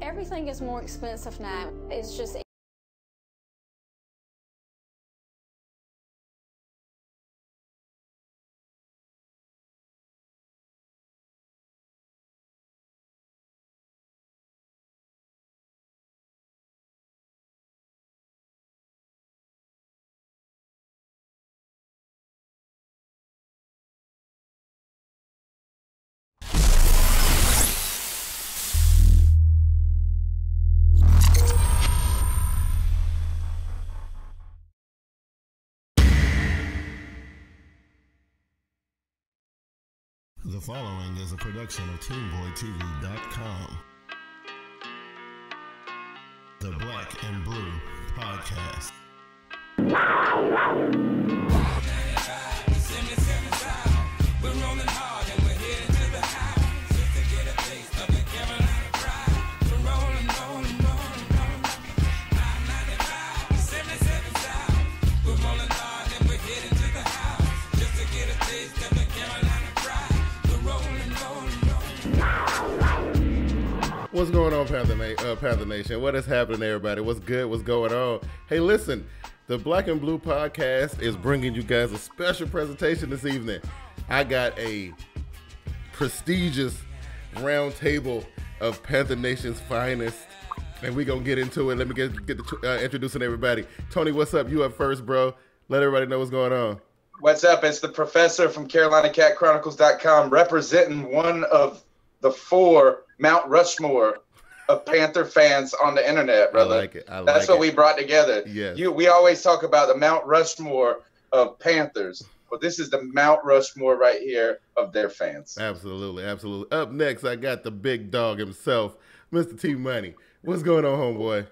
Everything is more expensive now. It's just The following is a production of TeamBoydTV.com. The Black and Blue Podcast. We're rolling hard and we're heading to the house just to get a taste of the Carolina pride. We're rolling, rolling, rolling, rolling. 995, 77 South. We're rolling hard and we're heading to the house just to get a taste of the Carolina pride. We're rolling, rolling, rolling. What's going on, Panther Nation? What is happening, everybody? What's good? What's going on? Hey, listen, the Black and Blue Podcast is bringing you guys a special presentation this evening. I got a prestigious round table of Panther Nation's finest, and we're going to get into it. Let me get to introducing everybody. Tony, what's up? You up first, bro. Let everybody know what's going on. What's up? It's the professor from Chronicles.com representing one of the 4 Mount Rushmore of Panther fans on the internet, brother. I like it. That's what we brought together. Yes. We always talk about the Mount Rushmore of Panthers. Well, this is the Mount Rushmore right here of their fans. Absolutely, absolutely. Up next, I got the big dog himself, MrTmoney. What's going on, homeboy?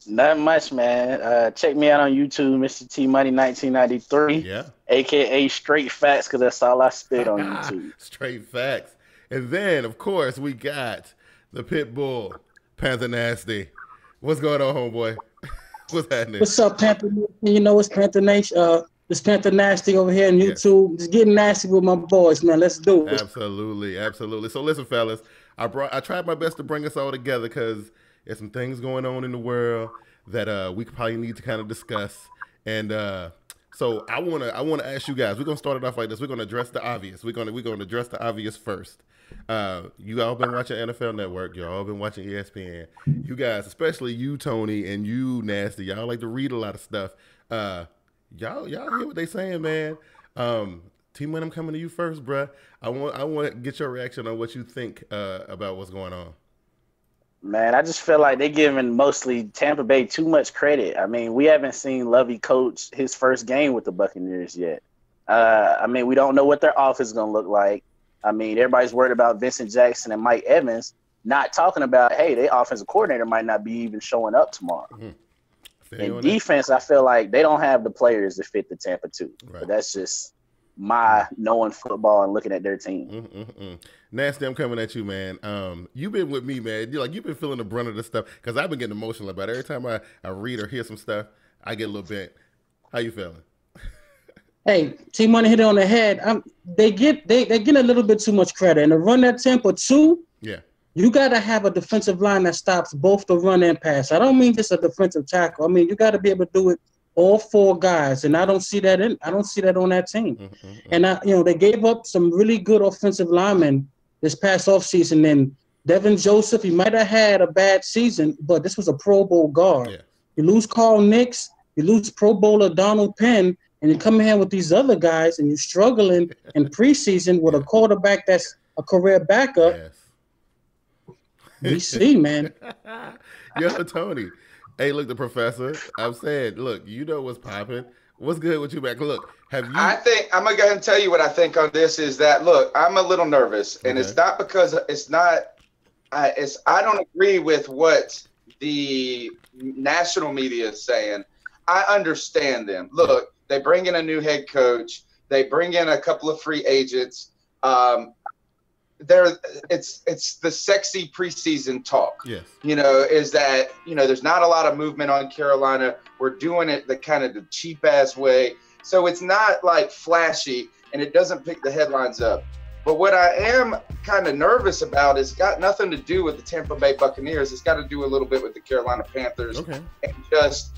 Not much, man. Check me out on YouTube, MrTmoney 1993. Yeah. AKA Straight Facts, because that's all I spit on YouTube. Straight facts. And then, of course, we got the pit bull, PantherNasty. What's going on, homeboy? What's happening? What's up, Panther? You know, it's Panther Nation. It's PantherNasty over here on YouTube. Just getting nasty with my boys, man. Let's do it. Absolutely, absolutely. So listen, fellas, I tried my best to bring us all together because there's some things going on in the world that we probably need to kind of discuss. And so I wanna ask you guys. We're gonna start it off like this. We're gonna address the obvious. We're gonna address the obvious first. You all been watching NFL Network. You all been watching ESPN. You guys, especially you, Tony, and you, Nasty. Y'all like to read a lot of stuff. Y'all hear what they saying, man. T-Money, I'm coming to you first, bruh. I want to get your reaction on what you think about what's going on. Man, I just feel like they're giving mostly Tampa Bay too much credit. I mean, we haven't seen Lovey coach his first game with the Buccaneers yet. I mean, we don't know what their offense is going to look like. I mean, everybody's worried about Vincent Jackson and Mike Evans, not talking about, hey, their offensive coordinator might not be even showing up tomorrow. Mm-hmm. In defense, I feel like they don't have the players to fit the Tampa 2. Right. But that's just my knowing football and looking at their team. Nasty, I'm coming at you, man. You've been with me, man. You've been feeling the brunt of this stuff because I've been getting emotional about it. Every time I read or hear some stuff, I get a little bent. How you feeling? Hey, T-Money hit it on the head. They get a little bit too much credit. And to run that Tampa 2, yeah, you got to have a defensive line that stops both the run and pass. I don't mean just a defensive tackle. I mean, you got to be able to do it all 4 guys, and I don't see that on that team. And they gave up some really good offensive linemen this past offseason. And Devin Joseph, he might have had a bad season, but this was a Pro Bowl guard. Yeah. You lose Carl Nicks, you lose Pro Bowler Donald Penn, and you come in here with these other guys, and you're struggling in preseason with a quarterback that's a career backup. Yes. We see, man. Yo, Tony. Hey, look, the professor. I'm saying, look, you know what's popping. What's good with you back? Look, have you? I think I'm gonna go ahead and tell you what I think on this is that. Look, I'm a little nervous, and it's not because it's not. I don't agree with what the national media is saying. I understand them. Look, they bring in a new head coach. They bring in a couple of free agents. It's the sexy preseason talk. Yes. Is that, there's not a lot of movement on Carolina. We're doing it the kind of the cheap ass way. So it's not like flashy and it doesn't pick the headlines up. But what I am kind of nervous about is got nothing to do with the Tampa Bay Buccaneers. It's got to do a little bit with the Carolina Panthers. Okay. And just,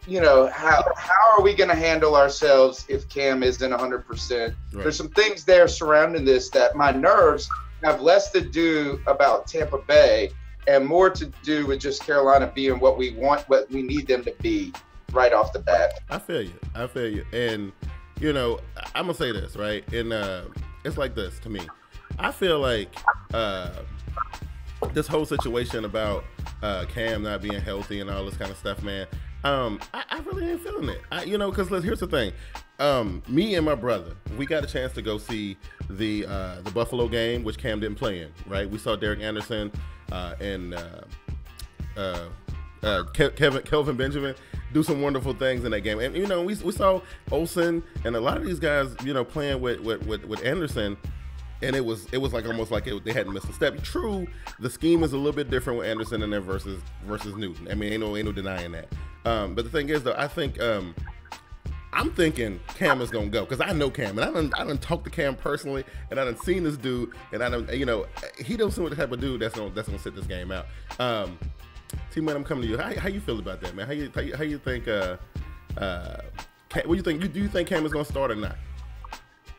you know, how are we going to handle ourselves if Cam isn't 100%? Right. There's some things there surrounding this that my nerves have less to do about Tampa Bay and more to do with just Carolina being what we want, what we need them to be right off the bat. I feel you. And, you know, I'm going to say this, right? And it's like this to me. I feel like this whole situation about Cam not being healthy and all this kind of stuff, man, I really ain't feeling it. You know, because here's the thing. Me and my brother, we got a chance to go see the Buffalo game, which Cam didn't play in, right? We saw Derek Anderson and Kelvin Benjamin do some wonderful things in that game. And, you know, we saw Olsen and a lot of these guys, you know, playing with Anderson, and it was like almost like they hadn't missed a step. True, the scheme is a little bit different with Anderson and there versus Newton. I mean, ain't no denying that. But the thing is, though, I think I'm thinking Cam is gonna go because I know Cam, and I done talked to Cam personally, and I done seen this dude, and I done, you know, he don't seem like the type of dude that's gonna sit this game out. T-Man, I'm coming to you. How you feel about that, man? How you think? What do you think? Do you think Cam is gonna start or not?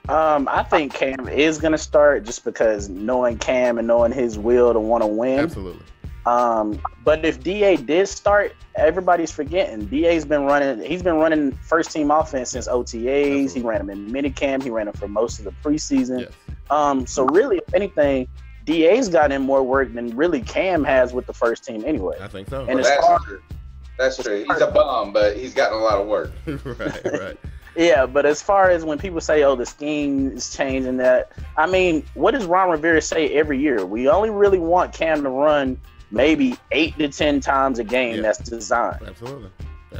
I think Cam is gonna start just because knowing Cam and knowing his will to want to win. Absolutely. But if DA did start, everybody's forgetting. DA's been running. He's been running first team offense since OTAs. Absolutely. He ran them in minicamp. He ran them for most of the preseason. Yes. So really, if anything, DA's got in more work than really Cam has with the first team anyway. I think so. And that's true. He's a bum, but he's gotten a lot of work. right. Yeah, but as far as when people say, oh, the scheme is changing that, I mean, what does Ron Rivera say every year? We only really want Cam to run maybe 8 to 10 times a game that's designed. Absolutely.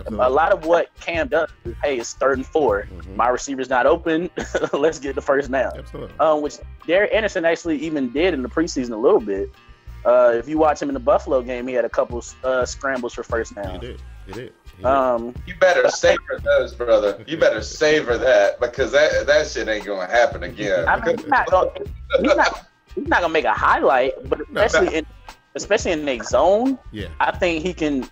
A lot of what Cam does is, hey, it's 3rd and 4. Mm-hmm. My receiver's not open. Let's get the first down. Absolutely. Which Derek Anderson actually even did in the preseason a little bit. If you watch him in the Buffalo game, he had a couple scrambles for first down. He did. You better savor those, brother. You better savor that because that shit ain't gonna happen again. I mean, he's not gonna make a highlight, but especially in the zone, I think he can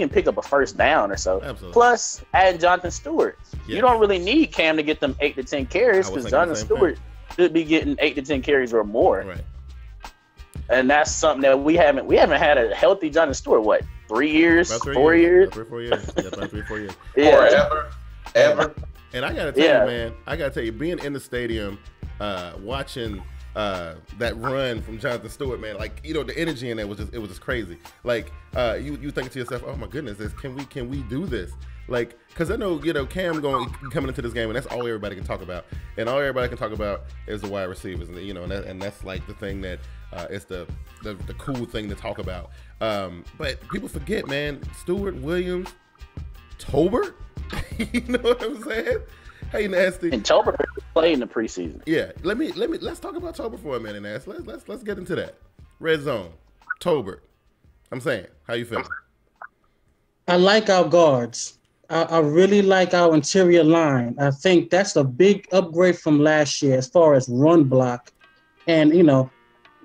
pick up a first down or so. Absolutely. Plus, add Jonathan Stewart. You don't really need Cam to get them 8 to 10 carries because Jonathan Stewart should be getting 8 to 10 carries or more. Right. And that's something that we haven't had a healthy Jonathan Stewart. What, 3 years, 4 years? 3 or 4 years. Yeah, about 3 or 4 years. Ever. And I gotta tell you, man, being in the stadium, watching that run from Jonathan Stewart, man, like, you know, the energy in there was just crazy. Like, you think to yourself, oh my goodness, can we do this? Like, because I know, you know, Cam coming into this game, and that's all everybody can talk about. And all everybody can talk about is the wide receivers, and, you know, and that's like the thing that is the cool thing to talk about. But people forget, man, Stewart, Williams, Tolbert. You know what I'm saying? Hey, Nasty. And Tolbert played in the preseason. Yeah, let's talk about Tolbert for a minute, Nasty. Let's get into that. Red zone, Tolbert. I'm saying, how you feeling? I like our guards. I really like our interior line. I think that's a big upgrade from last year as far as run block. And, you know,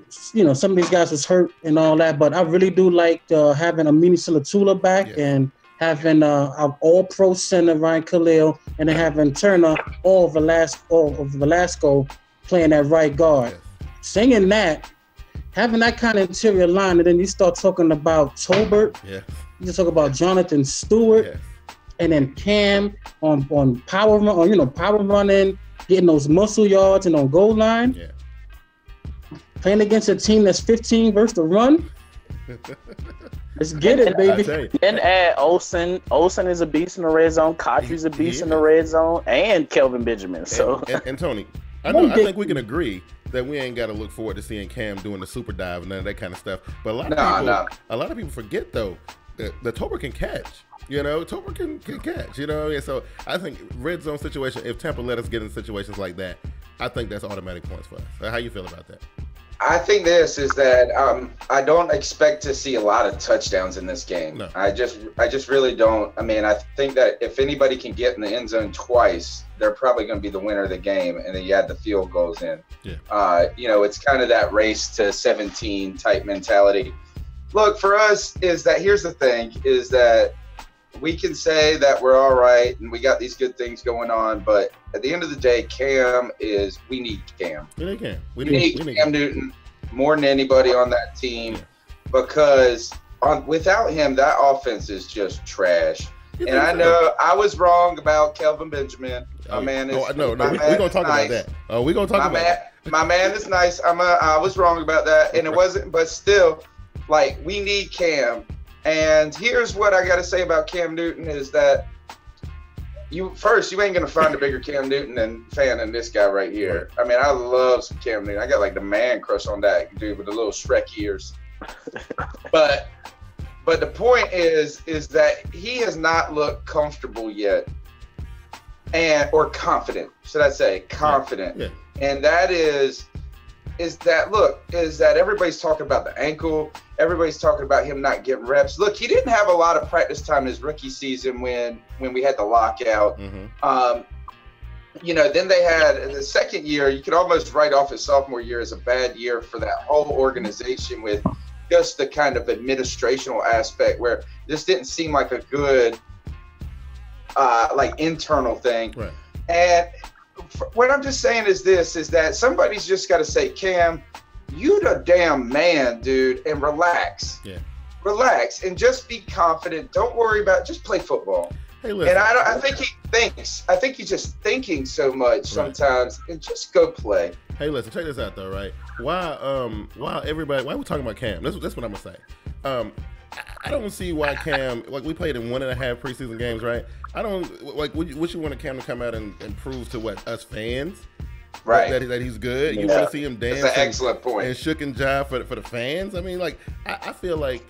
some of these guys was hurt and all that, but I really do like having Amini Silatula back and having our all-pro center, Ryan Khalil, and then having Turner or Velasco playing at right guard. Saying that, having that kind of interior line, and then you start talking about Tolbert, you just talk about Jonathan Stewart, and then Cam on power run, or power running, getting those muscle yards and on goal line. Yeah. Playing against a team that's 15 versus the run. Let's get it, baby. And add Olsen. Olsen is a beast in the red zone. Kotry's a beast in the red zone, and Kelvin Benjamin. So and Tony, I think we can agree that we ain't got to look forward to seeing Cam doing the super dive and none of that kind of stuff. But a lot of people forget though that Tolbert can catch. You know, Tolbert can catch. You know, and so I think red zone situation. If Tampa let us get in situations like that, I think that's automatic points for us. How you feel about that? I think this is that I don't expect to see a lot of touchdowns in this game. No. I just really don't. I mean, I think that if anybody can get in the end zone twice, they're probably going to be the winner of the game, and then you add the field goals in. Yeah. You know, it's kind of that race to 17 type mentality. Look, for us, is that here's the thing, is that we can say that we're all right and we got these good things going on, but at the end of the day, we need Cam. We need Cam Newton more than anybody on that team, because without him, that offense is just trash. And I know I was wrong about Kelvin Benjamin. My man is. We're gonna talk about that. We're gonna talk about that. My man is nice. I was wrong about that, and it wasn't. But still, like, we need Cam. And here's what I got to say about Cam Newton is that you ain't gonna find a bigger Cam Newton fan than this guy right here. I mean, I love some Cam Newton. I got like the man crush on that dude with the little Shrek ears. But the point is that he has not looked comfortable yet, or confident. Should I say confident? Yeah. And that is that everybody's talking about the ankle. Everybody's talking about him not getting reps. Look, he didn't have a lot of practice time in his rookie season when we had the lockout. Mm-hmm. You know, then they had the second year. You could almost write off his sophomore year as a bad year for that whole organization, with just the kind of administrational aspect where this didn't seem like a good like internal thing. Right. And what I'm just saying is that somebody's just got to say, Cam, you the damn man, dude, and relax. Yeah. Relax and just be confident. Don't worry about it. Just play football. Hey, listen. And I think he thinks. I think he's just thinking so much sometimes, and just go play. Hey, listen, check this out though, right? Why are we talking about Cam? That's what I'm gonna say. I don't see why Cam, like, we played in 1.5 preseason games, right? I don't like. What you want Cam to come out and prove to us fans? Right. That he's good. You want to see him dance. That's an excellent point. And shook and jive for the fans. I mean, like, I feel like,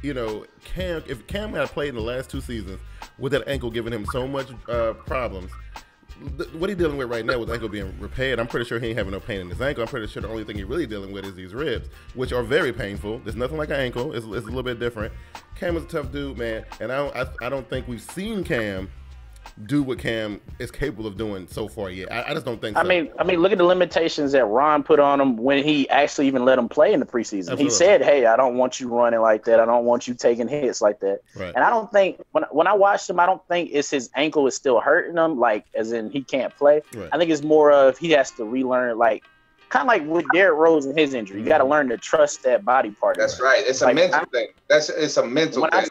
you know, if Cam had played in the last 2 seasons with that ankle giving him so much problems, what he's dealing with right now with the ankle being repaired, I'm pretty sure he ain't having no pain in his ankle. I'm pretty sure the only thing he's really dealing with is these ribs, which are very painful. There's nothing like an ankle. It's a little bit different. Cam is a tough dude, man, and I don't think we've seen Cam do what Cam is capable of doing so far yet. I just don't think so. I mean, look at the limitations that Ron put on him when he actually even let him play in the preseason. Absolutely. He said, hey, I don't want you running like that. I don't want you taking hits like that. Right. And I don't think, when I watched him, I don't think it's his ankle is still hurting him, like, as in he can't play. Right. I think it's more of he has to relearn, like, kind of like with Derrick Rose and his injury. You got to learn to trust that body part. That's right. It's a mental thing. It's a mental thing.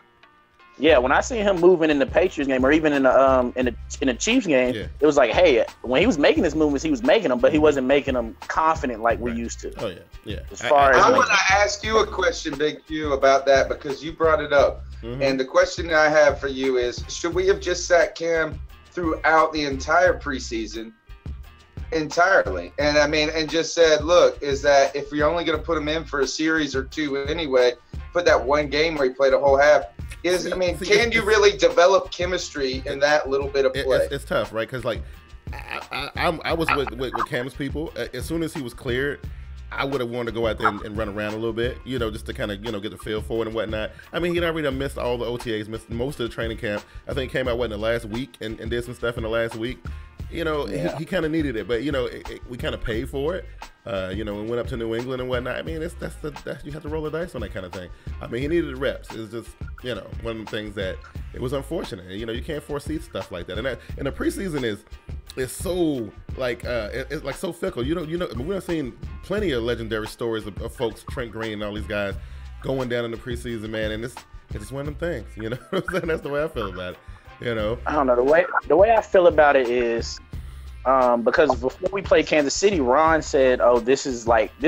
When I see him moving in the Patriots game, or even in the Chiefs game, it was like, hey, when he was making his movements, he was making them, but he wasn't making them confident like we used to. Oh yeah. As far as I want to ask you a question, Big Q, about that, because you brought it up, and the question I have for you is: should we have just sat Cam throughout the entire preseason, entirely, and just said, look, is that if you're only going to put him in for a series or 2 anyway, put that one game where he played a whole half? Can you really develop chemistry in that little bit of play? It's tough, right? Because, like, I was with Cam's people. As soon as he was cleared, I would have wanted to go out there and run around a little bit, you know, just to kind of, you know, get the feel for it and whatnot. I mean, he'd already missed all the OTAs, missed most of the training camp. I think he came out in the last week and did some stuff in the last week. You know, he kind of needed it, but, you know, we kind of paid for it. You know, and went up to New England and whatnot. I mean, that's you have to roll the dice on that kind of thing. I mean, he needed reps. It's just, you know, one of the things that it was unfortunate. You know, you can't foresee stuff like that. And the preseason is so like it's like so fickle. You know, we've seen plenty of legendary stories of folks, Trent Green and all these guys, going down in the preseason, man. And it's just one of them things. You know what I'm saying? That's the way I feel about it. You know, I don't know, the way I feel about it is because before we played Kansas City, Ron said, oh, this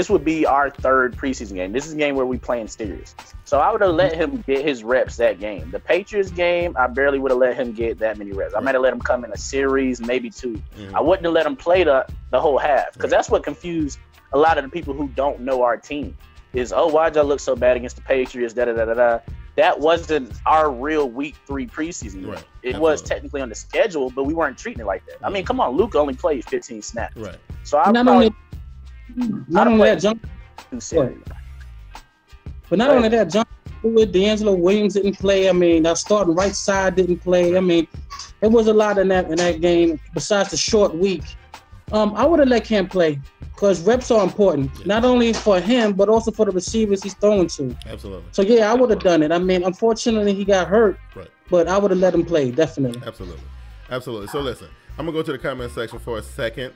would be our 3rd preseason game. This is a game where we playing serious. So I would have let him get his reps that game. The Patriots game, I barely would have let him get that many reps. I might have let him come in a series, maybe 2. I wouldn't have let him play the whole half, because that's what confused a lot of the people who don't know our team is, oh, why'd y'all look so bad against the Patriots, da-da-da-da-da. That wasn't our real week 3 preseason. Right. It was technically on the schedule, but we weren't treating it like that. I mean, come on, Luke only played 15 snaps. Right. So I too serious. But not only that, John Stewart, D'Angelo Williams didn't play. I mean, our starting right side didn't play. I mean, it was a lot in that game. Besides the short week, I would have let Cam play because reps are important, not only for him but also for the receivers he's throwing to. Absolutely. So yeah, I would have done it. I mean, unfortunately, he got hurt, but I would have let him play definitely. Absolutely. So listen, I'm gonna go to the comment section for a second.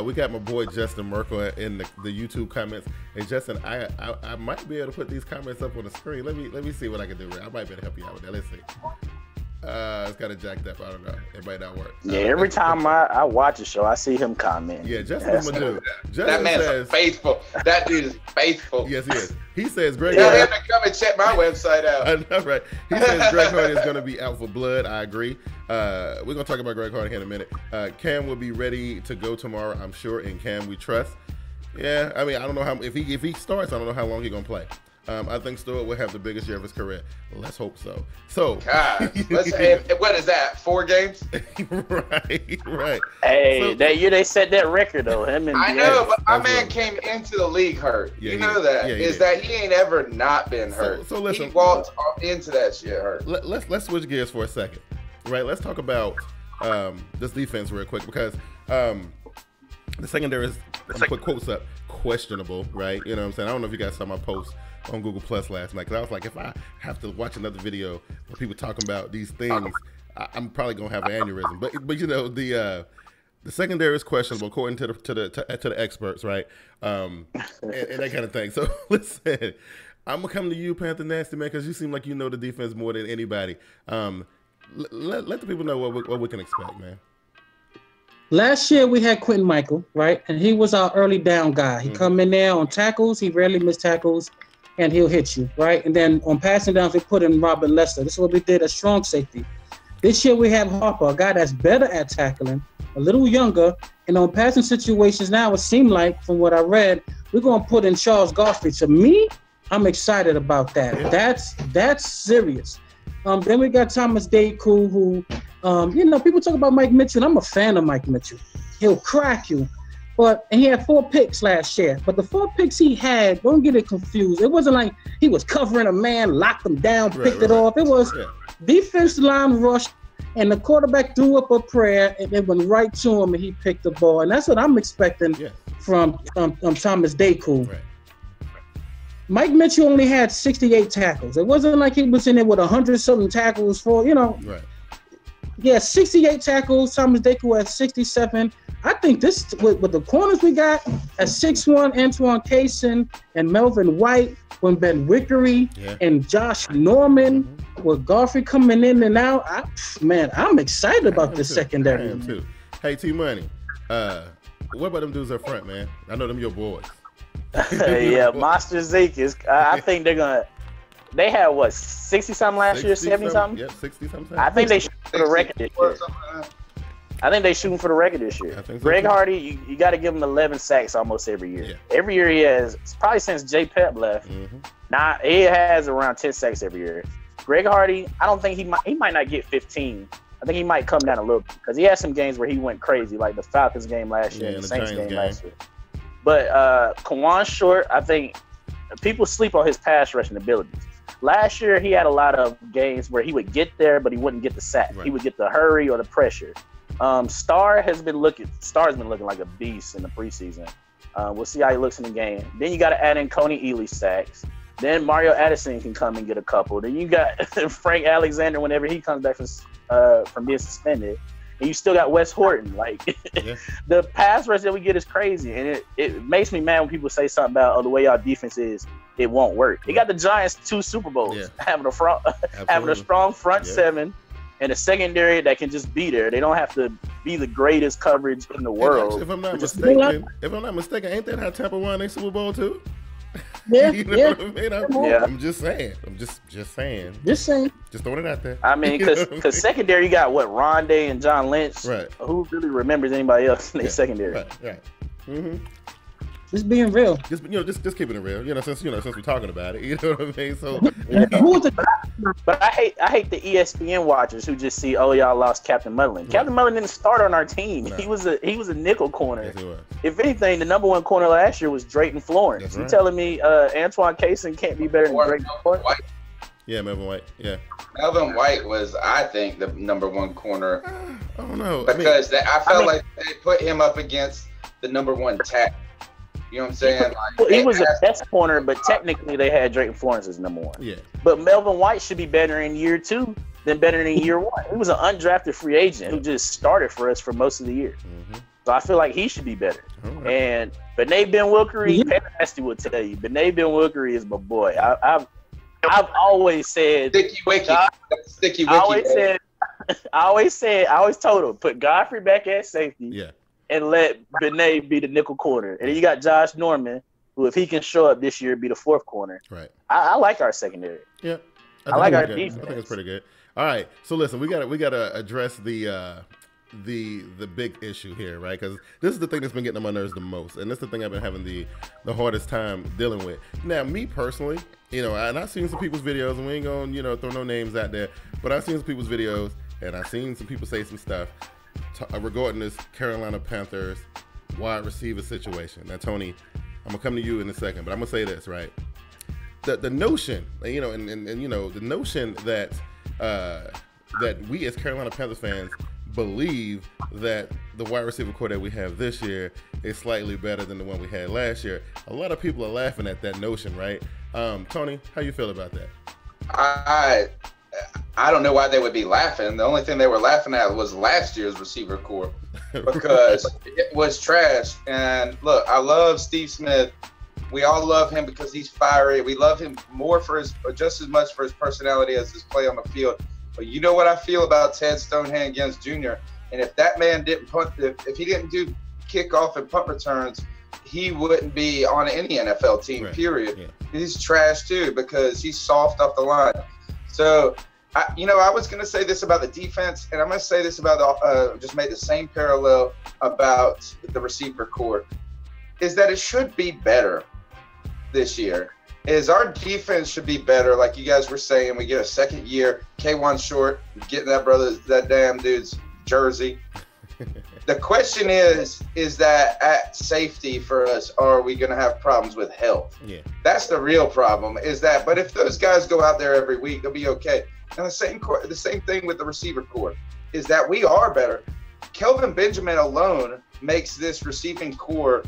We got my boy Justin Merkel in the YouTube comments. Hey Justin, I might be able to put these comments up on the screen. Let me see what I can do. I might be able to help you out with that. Let's see. It's kind of jacked up. I don't know. It might not work. Yeah, every time I watch a show, I see him comment. Yeah, Justin's my dude. That man's faithful. That dude is faithful. Yes, he is. He says Greg. Tell him to come and check my website out. I know, right? He says Greg Hardy is going to be out for blood. I agree. We're going to talk about Greg Hardy here in a minute. Cam will be ready to go tomorrow, I'm sure. In Cam we trust. Yeah, I mean, I don't know how if he starts. I don't know how long he's going to play. I think Stewart will have the biggest year of his career. Let's hope so. So, God, what is that? 4 games? right. Hey, so, that year they set that record though. I know, but my man came into the league hurt. Yeah, you know that that he ain't ever not been hurt. So listen, he walked into that shit hurt. Let's switch gears for a second, right? Let's talk about this defense real quick because the secondary is, I'm put quotes up, questionable, right? You know what I'm saying? I don't know if you guys saw my post on Google Plus last night, because I was like, if I have to watch another video where people talking about these things, I'm probably gonna have an aneurysm. But you know, the secondary is questionable according to the experts, right? And that kind of thing. So listen, I'm gonna come to you, PantherNasty, man, because you seem like you know the defense more than anybody. Let the people know what we can expect, man. Last year we had Quentin Michael, right? And he was our early down guy. He come in there on tackles, he rarely missed tackles, and he'll hit you, right? And then on passing downs, we put in Robert Lester. This is what we did at strong safety. This year we have Harper, a guy that's better at tackling, a little younger, and on passing situations now, it seemed like, from what I read, we're going to put in Charles Godfrey. To me, I'm excited about that. Yeah. That's serious. Then we got Thomas Daku, who, you know, people talk about Mike Mitchell. I'm a fan of Mike Mitchell. He'll crack you. And he had 4 picks last year. But the 4 picks he had, don't get it confused. It wasn't like he was covering a man, locked him down, picked it off. It was defensive line rush, and the quarterback threw up a prayer, and it went right to him, and he picked the ball. And that's what I'm expecting from Thomas Daku. Right. Mike Mitchell only had 68 tackles. It wasn't like he was in there with 100-something tackles for, you know. Right. Yeah, 68 tackles. Thomas Daku had 67. I think this, with the corners we got, at 6'1", Antoine Cason and Melvin White, when Ben Wickery and Josh Norman, with Godfrey coming in and out, I'm excited about this secondary. I am too. Hey, T-Money, what about them dudes up front, man? I know them your boys. Yeah, Monster Zeke is. I think they're gonna. They had what, 60-something last year, 70-something? Yep, 60-something. I think they shoot for the record this year. I think they shooting for the record this year. Greg Hardy, you got to give him 11 sacks almost every year. Yeah. Every year he has, probably since J. Pep left. Now he has around 10 sacks every year. Greg Hardy, I don't think he might not get 15. I think he might come down a little because he had some games where he went crazy, like the Falcons game last year and the Saints game last year. But Kawan Short, I think people sleep on his pass rushing abilities. Last year he had a lot of games where he would get there, but he wouldn't get the sack. Right. He would get the hurry or the pressure. Star's been looking like a beast in the preseason. We'll see how he looks in the game. Then you got to add in Coney Ely sacks. Then Mario Addison can come and get a couple. Then you got Frank Alexander whenever he comes back from being suspended. And you still got Wes Horton. Like the pass rush that we get is crazy, and it makes me mad when people say something about the way our defense is. It won't work. They got the Giants 2 Super Bowls, having a strong front seven. And a secondary that can just be there. They don't have to be the greatest coverage in the world. Actually, if I'm not mistaken, ain't that how Tampa won their Super Bowl too? Yeah, you know what I mean? I'm just saying. I'm just saying. Just saying. Just throwing it out there. I mean, because secondary, you got what, Rondé and John Lynch. Right. Who really remembers anybody else in their secondary? Right. Just being real. Just keeping it real. Since we're talking about it, you know what I mean. So, but I hate the ESPN watchers who just see, oh, y'all lost Captain Mullen. Right. Captain Mullen didn't start on our team. No. He was a nickel corner. Yes, he was. If anything, the number one corner last year was Drayton Florence. That's you right. telling me Antoine Cason can't be better than Drayton Florence? Yeah, Melvin White. Yeah. Melvin White was, I think, the number one corner. I don't know. Because I felt like they put him up against the number one tackle. You know what I'm saying? He was the best corner, but technically they had Drayton Florence as number one. Yeah. But Melvin White should be better in year 2 than better in year 1. He was an undrafted free agent who just started for us for most of the year. Mm-hmm. So I feel like he should be better. Right. And Bené Ben-Wilkery, PantherNasty will tell you, Bené Ben-Wilkery is my boy. I've always said Sticky Wicky. I always told him, put Godfrey back at safety. Yeah. And let Bené be the nickel corner. And then you got Josh Norman, who, if he can show up this year, be the 4th corner. Right. I like our secondary. Yeah. I like our defense. I think it's pretty good. All right. So listen, we gotta address the big issue here, right? Because this is the thing that's been getting on my nerves the most, and this is the thing I've been having the hardest time dealing with. Now, me personally, and I've seen some people's videos, and we ain't gonna throw no names out there, but I've seen some people's videos, and I've seen some people say some stuff regarding this Carolina Panthers wide receiver situation. Now, Tony, I'm gonna come to you in a second, but I'm gonna say this, right? The notion, the notion that that we as Carolina Panthers fans believe that the wide receiver core that we have this year is slightly better than the one we had last year. A lot of people are laughing at that notion, right? Tony, how you feel about that? I don't know why they would be laughing. The only thing they were laughing at was last year's receiver core because it was trash. And look, I love Steve Smith. We all love him because he's fiery. We love him more just as much for his personality as his play on the field. But you know what I feel about Ted Stonehenge Jr. And if that man didn't punt, if he didn't do kickoff and punt returns, he wouldn't be on any NFL team, right. Period. Yeah. He's trash too because he's soft off the line. So, I was going to say this about the defense, and I'm going to say this about just made the same parallel about the receiver core, is that it should be better this year. Is our defense should be better, like you guys were saying. We get a second year, K1 Short, getting that damn dude's jersey. The question is that at safety for us, are we going to have problems with health? Yeah. That's the real problem, but if those guys go out there every week, they'll be okay. And the same thing with the receiver core is that we are better. Kelvin Benjamin alone makes this receiving core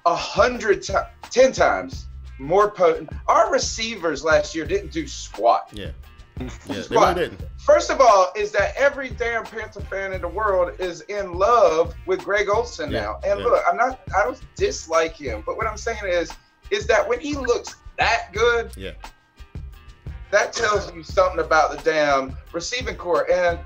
10 times more potent. Our receivers last year didn't do squat. Yeah. They really didn't. First of all, is that every damn Panther fan in the world is in love with Greg Olsen now. And look, I don't dislike him, but what I'm saying is that when he looks that good, that tells you something about the damn receiving core. And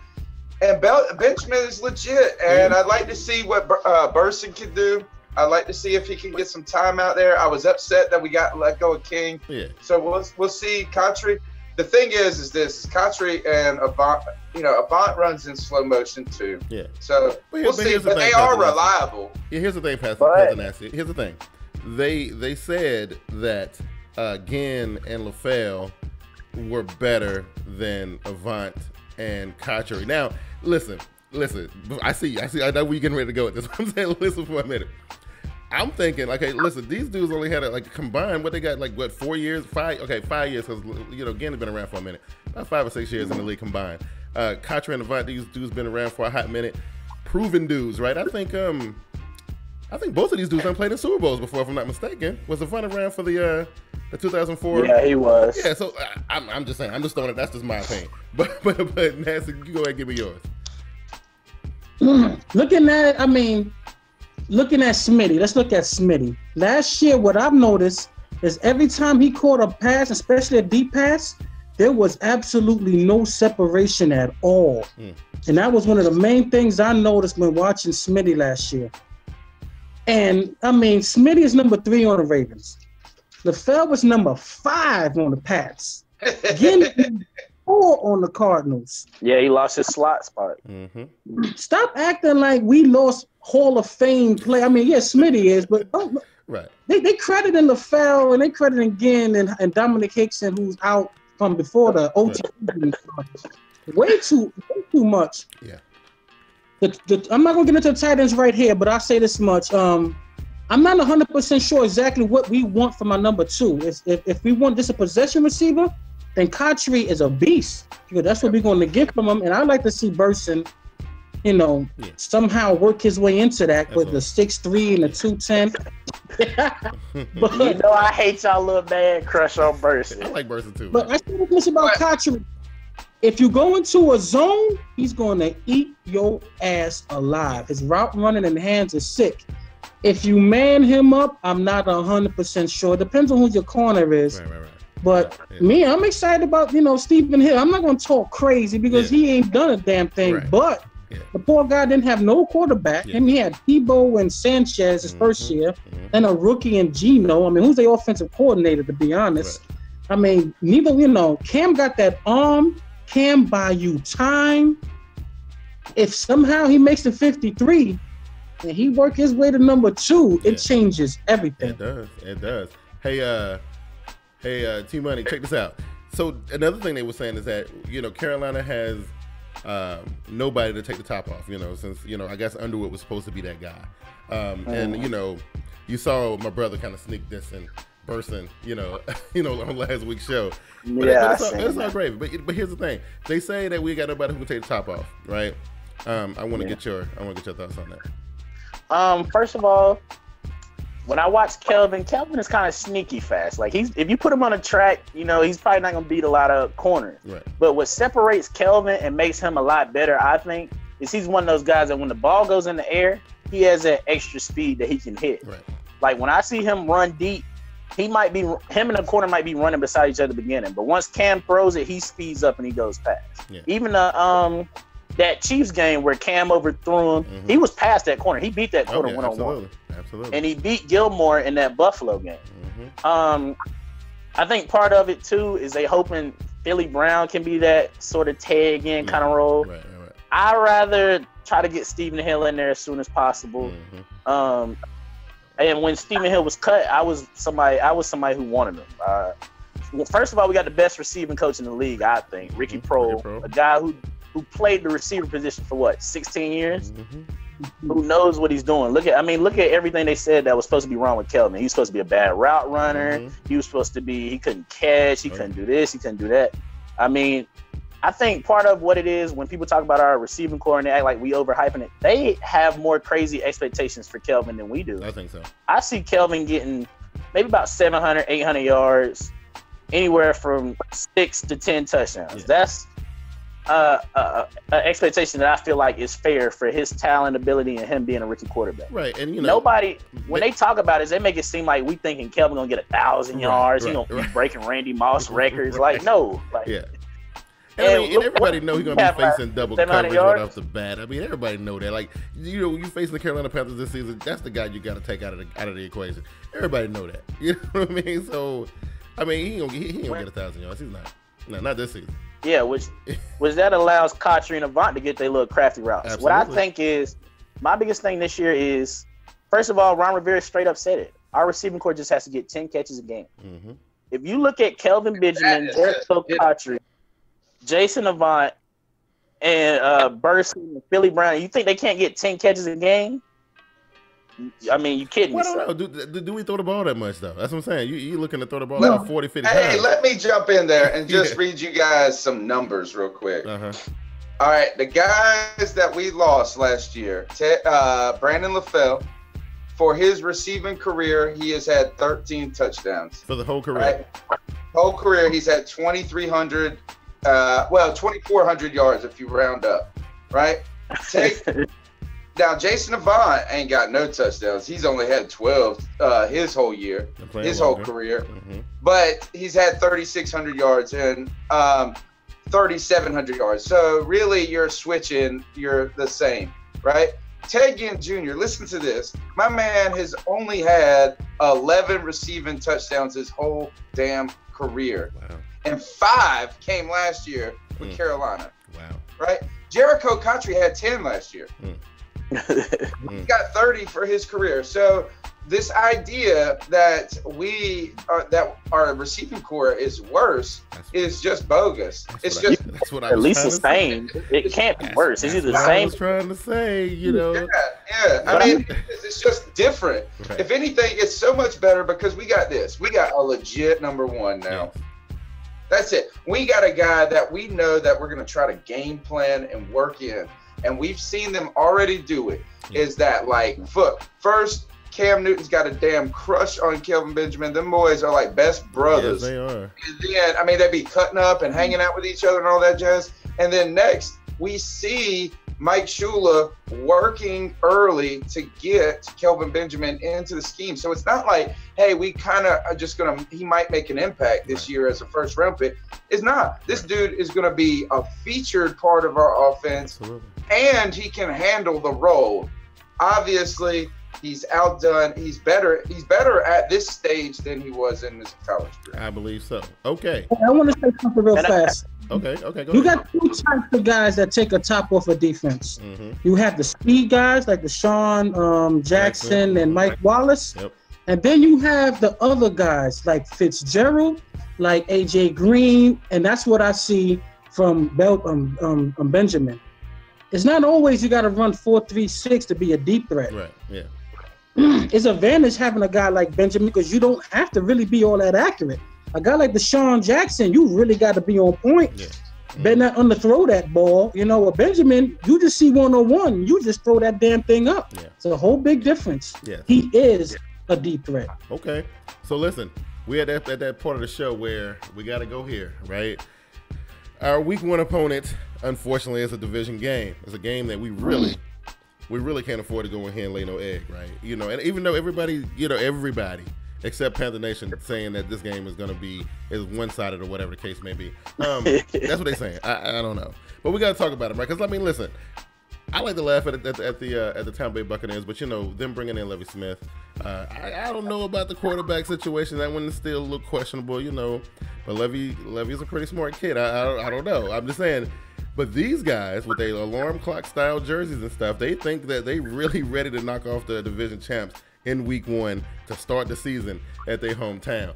Benjamin is legit, and I'd like to see what Burson can do. I'd like to see if he can get some time out there. I was upset that we got let go of King. Yeah. So we'll see. Kotri. The thing is Kotri and Avant. Avant runs in slow motion too. Yeah. So we'll see. But they are reliable. Yeah. Here's the thing, PantherNasty. Here's the thing. They said that Ginn and LaFell were better than Avant and Kotri. Now, listen. I see. I know where you're getting ready to go with this. I'm saying, listen for a minute. I'm thinking, okay, listen, these dudes only had combined, what they got, 4 years? 5 years, because, Ginn has been around for a minute. About 5 or 6 years in the league combined. Kotri and Avant, these dudes been around for a hot minute. Proven dudes, right? I think both of these dudes done played in Super Bowls before, if I'm not mistaken. Was Avant around for the 2004? Yeah, he was. Yeah, so I'm just saying, I'm just throwing it, that's just my opinion. But Nasty, you go ahead and give me yours. Looking at Smitty, let's look at Smitty. Last year, what I've noticed is every time he caught a pass, especially a deep pass, there was absolutely no separation at all. And that was one of the main things I noticed when watching Smitty last year. And, Smitty is number 3 on the Ravens. LaFell was number 5 on the Pats. Again, 4 on the Cardinals. Yeah, he lost his slot spot. Stop acting like we lost Hall of Fame play. Smitty is, but Right. They crediting LaFell and they crediting Ginn and Dominic Hickson, who's out from before the OT. Way too much. Yeah. I'm not gonna get into the tight ends right here, but I'll say this much. I'm not 100% sure exactly what we want from our number 2. If we want just a possession receiver, then Cotchery is a beast. Because that's what we're going to get from him. And I'd like to see Burson, somehow work his way into that with the 6'3" and the 210. But I hate y'all little man crush on Burson. I like Burson too. But I still this about Cotchery. If you go into a zone, he's going to eat your ass alive. His route running and hands is sick. If you man him up, I'm not 100% sure. It depends on who your corner is. Right. But I'm excited about, Stephen Hill. I'm not going to talk crazy because he ain't done a damn thing. Right. But the poor guy didn't have no quarterback. And he had Tebow and Sanchez his first year, and a rookie in Geno. I mean, who's the offensive coordinator, to be honest? Right. I mean, neither, Cam got that arm. Cam buy you time. If somehow he makes the 53 and he work his way to number 2, it changes everything. It does. Hey, T-Money, check this out. So another thing they were saying is that, Carolina has nobody to take the top off, since, I guess Underwood was supposed to be that guy. And, you saw my brother kind of sneak this in Burson, on last week's show. But it's not great. But here's the thing: they say that we got nobody who can take the top off, right? I want to get your thoughts on that. First of all, when I watch Kelvin is kind of sneaky fast. Like if you put him on a track, he's probably not gonna beat a lot of corners. Right. But what separates Kelvin and makes him a lot better, I think, is he's one of those guys that when the ball goes in the air, he has that extra speed that he can hit. Right. Like when I see him run deep, him and the corner might be running beside each other at the beginning, but once Cam throws it, he speeds up and he goes past. Yeah. Even that Chiefs game where Cam overthrew him, he was past that corner. He beat that corner one-on-one. Absolutely. And he beat Gilmore in that Buffalo game. I think part of it too is they hoping Philly Brown can be that sort of tag in kind of role. Right. I'd rather try to get Stephen Hill in there as soon as possible. And when Stephen Hill was cut, I was somebody who wanted him. Well, first of all, we got the best receiving coach in the league, I think, Ricky Prohl, a guy who played the receiver position for 16 years. Who knows what he's doing? Look at everything they said that was supposed to be wrong with Kelvin. He was supposed to be a bad route runner. He was supposed to be, he couldn't catch, he couldn't do this, he couldn't do that. I mean, I think part of what it is when people talk about our receiving core and they act like we overhyping it, they have more crazy expectations for Kelvin than we do. I think so. I see Kelvin getting maybe about 700, 800 yards, anywhere from 6 to 10 touchdowns. That's an expectation that I feel like is fair for his talent, ability, and him being a rookie quarterback. Right, and nobody when they talk about it, they make it seem like we thinking Kelvin gonna get 1,000 yards. He's gonna be breaking Randy Moss records. Like no, And everybody know he's gonna be facing double coverage right off the bat. I mean, everybody know that. Like you facing the Carolina Panthers this season, that's the guy you got to take out of the equation. Everybody know that. You know what I mean? So, I mean, he ain't gonna get 1,000 yards. He's not. No, not this season. Yeah, which that allows Cotchery and Avant to get their little crafty routes. Absolutely. What I think is my biggest thing this year is, first of all, Ron Rivera straight up said it. Our receiving core just has to get 10 catches a game. If you look at Kelvin Benjamin, Jericho Cotchery, Jason Avant, and Burson and Philly Brown, you think they can't get 10 catches a game? I mean, you kidding me? Well, I don't know. Do we throw the ball that much, though? That's what I'm saying. You looking to throw the ball like 40, 50 times. Hey, let me jump in there and just read you guys some numbers real quick. All right, the guys that we lost last year, Brandon LaFell, for his receiving career, he has had 13 touchdowns. For the whole career? Right? Whole career, he's had 2,400 yards if you round up, right? Now, Jason Avant ain't got no touchdowns. He's only had 12 his whole year, his whole career. But he's had 3,600 yards and 3,700 yards. So really, you're the same, right? Ted Ginn Jr., listen to this. My man has only had 11 receiving touchdowns his whole damn career. Wow. And 5 came last year with Carolina. Wow. Right? Jericho Cotchery had 10 last year. He got 30 for his career. So this idea that that our receiving core is worse is just bogus. It's just that's what I was at least the same. It can't be worse. It's either the I same. was trying to say, you know. Yeah. I mean, it's just different. Right. If anything, it's so much better because we got this. We got a legit number one now. Yeah. That's it. We got a guy that we know that we're going to try to game plan and work in, and we've seen them already do it. Yeah. Is that like first? Cam Newton's got a damn crush on Kelvin Benjamin. Them boys are like best brothers. Yes, they are. And then, I mean, they'd be cutting up and hanging out with each other and all that jazz. And then next, we see Mike Shula working early to get Kelvin Benjamin into the scheme. So it's not like, hey, we kind of are just going to, he might make an impact this year as a first round pick. It's not. This dude is going to be a featured part of our offense. Absolutely. And he can handle the role. Obviously, he's outdone. He's better at this stage than he was in his college career. I believe so. Okay. I want to say something real fast. Okay. Go ahead. You got two types of guys that take a top off of defense. Mm-hmm. You have the speed guys like the Deshaun Jackson and Mike Wallace. Yep. And then you have the other guys like Fitzgerald, like AJ Green, and that's what I see from Benjamin. It's not always you got to run 4-3-6 to be a deep threat. Right. Yeah. It's an advantage having a guy like Benjamin because you don't have to really be all that accurate. A guy like Deshaun Jackson, you really got to be on point. Yeah. Better not underthrow that ball. You know, with Benjamin, you just see 1-on-1. You just throw that damn thing up. Yeah. It's a whole big difference. Yeah. He is a deep threat. Okay. So listen, we at that part of the show where we got to go here, right? Our week one opponent, unfortunately, is a division game. It's a game that we really can't afford to go in here and lay no egg, right? You know, and even though everybody except Panther Nation saying that this game is one-sided or whatever the case may be. That's what they're saying. I don't know, but we got to talk about it, right? Because I mean, listen, I like to laugh at the Tampa Bay Buccaneers, but you know, them bringing in Lovie Smith, I don't know about the quarterback situation. That one is still a little questionable, you know. But Lovie's a pretty smart kid. I don't know. I'm just saying. But these guys with their alarm clock style jerseys and stuff, they think that they really ready to knock off the division champs in week one to start the season at their hometown.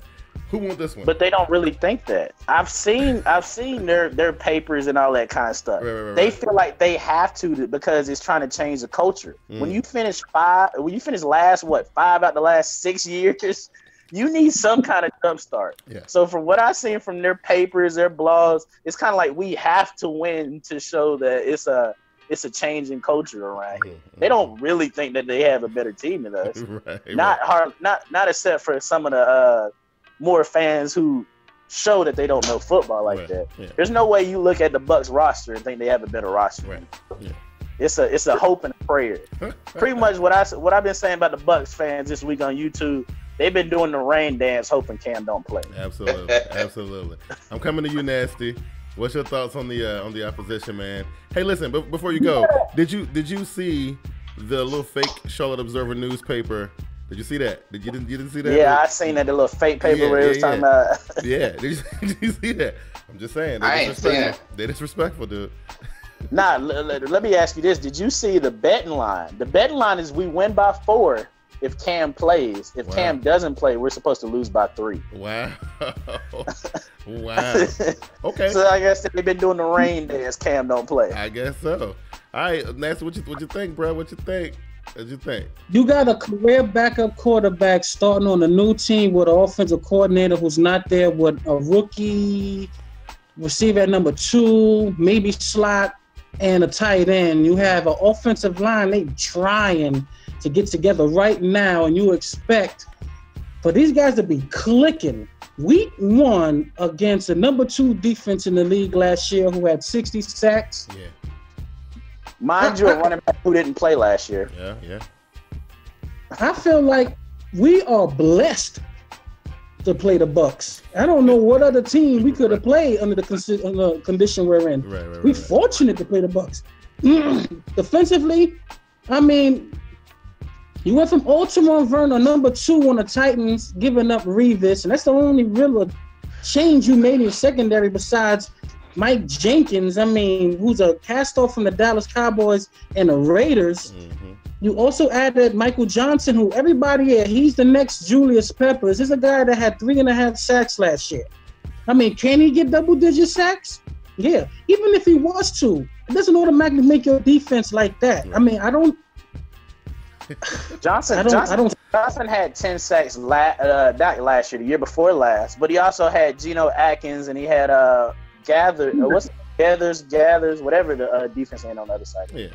Who won this one? But they don't really think that. I've seen their papers and all that kind of stuff. Right. They feel like they have to because it's trying to change the culture. When you finish five out the last 6 years, you need some kind of jump start. Yeah. So from what I've seen from their papers, their blogs, it's kind of like we have to win to show that it's a change in culture around here. They don't really think that they have a better team than us. Not except for some of the more fans who show that they don't know football like that. Yeah. There's no way you look at the Bucs roster and think they have a better roster. Right. Yeah. It's a hope and a prayer. Pretty much what I've been saying about the Bucs fans this week on YouTube. They've been doing the rain dance, hoping Cam don't play. Absolutely. I'm coming to you, Nasty. What's your thoughts on the opposition, man? Hey, listen, before you go, did you see the little fake Charlotte Observer newspaper? Did you see that? You didn't see that? Yeah, I seen that, the little fake paper where it was talking about. Yeah, did you see that? I'm just saying. They're disrespectful, dude. Nah, let me ask you this. Did you see the betting line? The betting line is we win by 4 if Cam plays. If Cam doesn't play, we're supposed to lose by 3. Wow. Okay. So I guess they've been doing the rain dance. Cam don't play. I guess so. All right, Nancy, what you think, bro? What you think? You got a career backup quarterback starting on a new team with an offensive coordinator who's not there, with a rookie receiver at number 2, maybe slot, and a tight end. You have an offensive line they trying to get together right now, and you expect for these guys to be clicking. Week 1 against the number 2 defense in the league last year who had 60 sacks. Yeah. Mind you, a running back who didn't play last year. Yeah. I feel like we are blessed to play the Bucs. I don't know what other team we could have played under the condition we're in. We're fortunate to play the Bucs. Defensively, I mean, you went from Baltimore Verner, number 2 on the Titans, giving up Revis, and that's the only real change you made in your secondary besides Mike Jenkins, I mean, who's a cast off from the Dallas Cowboys and the Raiders. You also added Michael Johnson, who everybody here, he's the next Julius Peppers. This is a guy that had 3.5 sacks last year. I mean, can he get double-digit sacks? Yeah. Even if he was to, it doesn't automatically make your defense like that. I mean, I don't. Johnson had 10 sacks not last year, the year before last, but he also had Geno Atkins and he had Gathers, whatever the defense ain't on the other side. Yeah.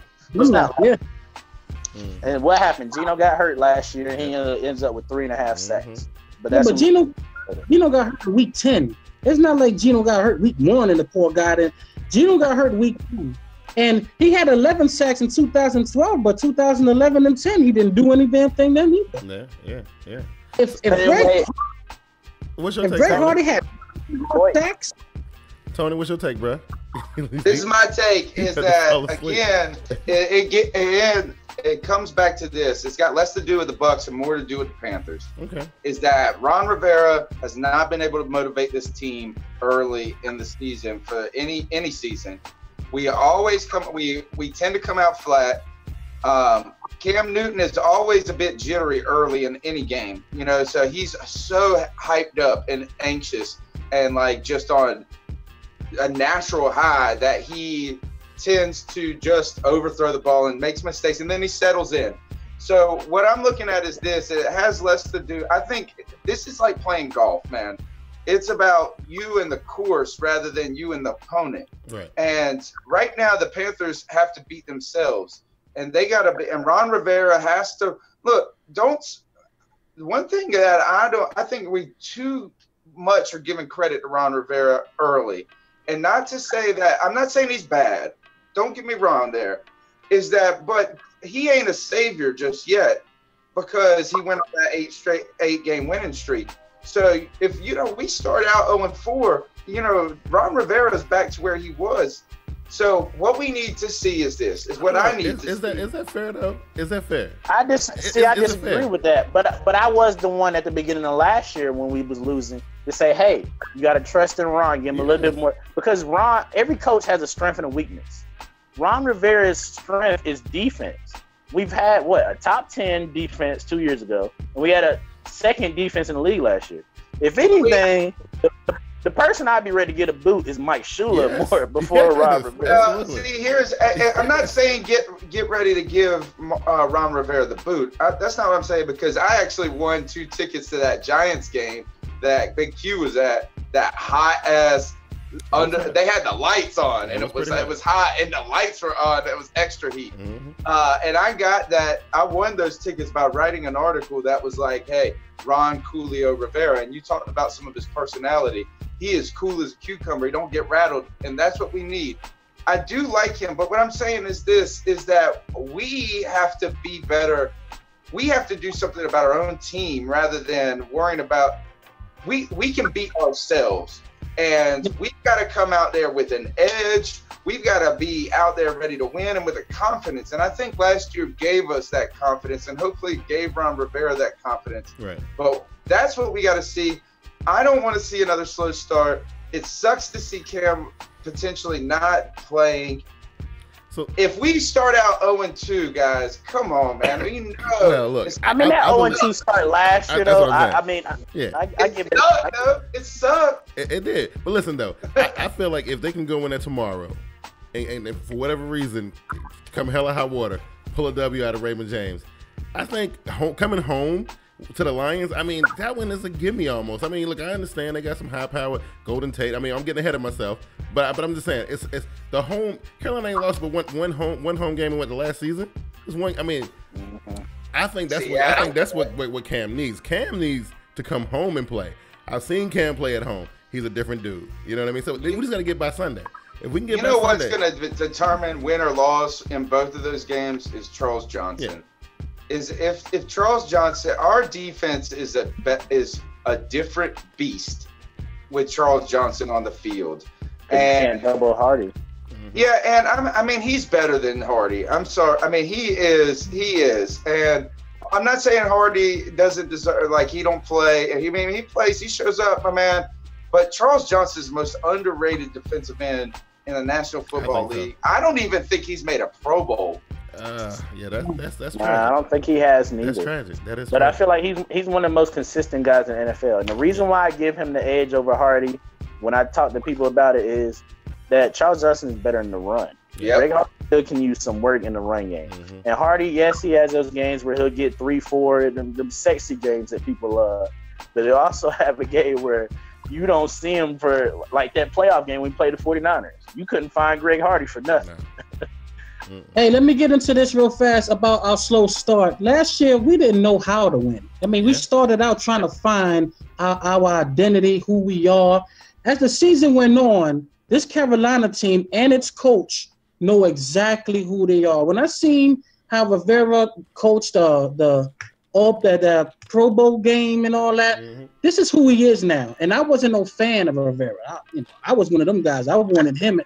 And what happened? Geno got hurt last year and he ends up with 3.5 sacks. But Geno got hurt week 10. It's not like Geno got hurt week 1 and the poor guy didn't. Geno got hurt week 2. And he had 11 sacks in 2012, but 2011 and 10, he didn't do any damn thing then either. Yeah. If Greg Hardy had sacks. Tony, what's your take, bro? This is my take. Is that again? It comes back to this. It's got less to do with the Bucs and more to do with the Panthers. Okay. Is that Ron Rivera has not been able to motivate this team early in the season for any season. We always we tend to come out flat. Cam Newton is always a bit jittery early in any game, so he's so hyped up and anxious and like just on a natural high that he tends to just overthrow the ball and makes mistakes, and then he settles in. So what I'm looking at is this. It has less to do. I think this is like playing golf, man. It's about you and the course rather than you and the opponent. Right. And right now the Panthers have to beat themselves, and they got to be. And Ron Rivera has to look. One thing that I think we too much are giving credit to Ron Rivera early, and not to say that I'm not saying he's bad. Don't get me wrong. But he ain't a savior just yet because he went on that 8-game winning streak. So if we start out 0-4, Ron Rivera's back to where he was. So what we need to see is this. Is what I need to see. Is that fair though? Is that fair? I disagree with that. But I was the one at the beginning of last year when we was losing to say, hey, you got to trust in Ron, give him a little bit more, because Ron. Every coach has a strength and a weakness. Ron Rivera's strength is defense. We've had a top 10 defense 2 years ago, and we had a second defense in the league last year. If anything, the person I'd be ready to get a boot is Mike Shula more before Ron Rivera. I'm not saying get ready to give Ron Rivera the boot. That's not what I'm saying, because I actually won 2 tickets to that Giants game that Big Q was at. That hot ass. They had the lights on, and it was hot, and the lights were on. It was extra heat, and I got that. I won those tickets by writing an article that was like, "Hey, Ron Coolio Rivera," and you talked about some of his personality. He is cool as a cucumber. He don't get rattled, and that's what we need. I do like him, but what I'm saying is this: is that we have to be better. We have to do something about our own team rather than worrying about. We can beat ourselves. And we've got to come out there with an edge. We've got to be out there ready to win and with a confidence. And I think last year gave us that confidence, and hopefully gave Ron Rivera that confidence. Right. But that's what we got to see. I don't want to see another slow start. It sucks to see Cam potentially not playing. So if we start out 0-2, guys, come on, man. Well, look, that 0-2 start last year, though. I give it. It sucked. It did. But listen, though, I feel like if they can go in there tomorrow, and for whatever reason, come hell or high water, pull a W out of Raymond James, I think coming home to the Lions, I mean, that one is a gimme almost. I mean, look, I understand they got some high power, Golden Tate. I mean, I'm getting ahead of myself, but I'm just saying it's the home. Carolina ain't lost but one home game in the last season. It's one. I mean, I think that's what Cam needs. Cam needs to come home and play. I've seen Cam play at home. He's a different dude. You know what I mean? So we just got to get by Sunday. If we can get by Sunday, what's going to determine win or loss in both of those games is Charles Johnson. Yeah. Is if Charles Johnson, our defense is a different beast with Charles Johnson on the field, and double Hardy. Yeah, and I mean he's better than Hardy. I'm sorry, I mean he is, and I'm not saying Hardy doesn't deserve, like he don't play, and he plays, he shows up, my man. But Charles Johnson is the most underrated defensive end in the National Football League. I don't even think he's made a Pro Bowl. Yeah, that's tragic. I don't think he has neither. That's tragic. That is. But tragic. I feel like he's one of the most consistent guys in the NFL. And the reason why I give him the edge over Hardy when I talk to people about it is that Charles Johnson is better in the run. Yeah. Greg Hardy still can use some work in the run game. Mm-hmm. And Hardy, yes, he has those games where he'll get 3-4, them sexy games that people love. But he'll also have a game where you don't see him for, like that playoff game when we played the 49ers. You couldn't find Greg Hardy for nothing. No. Hey, let me get into this real fast about our slow start. Last year, we didn't know how to win. I mean, we started out trying to find our identity, who we are. As the season went on, this Carolina team and its coach know exactly who they are. When I seen how Rivera coached the Pro Bowl game and all that, this is who he is now. And I wasn't no fan of Rivera. I was one of them guys. I wanted him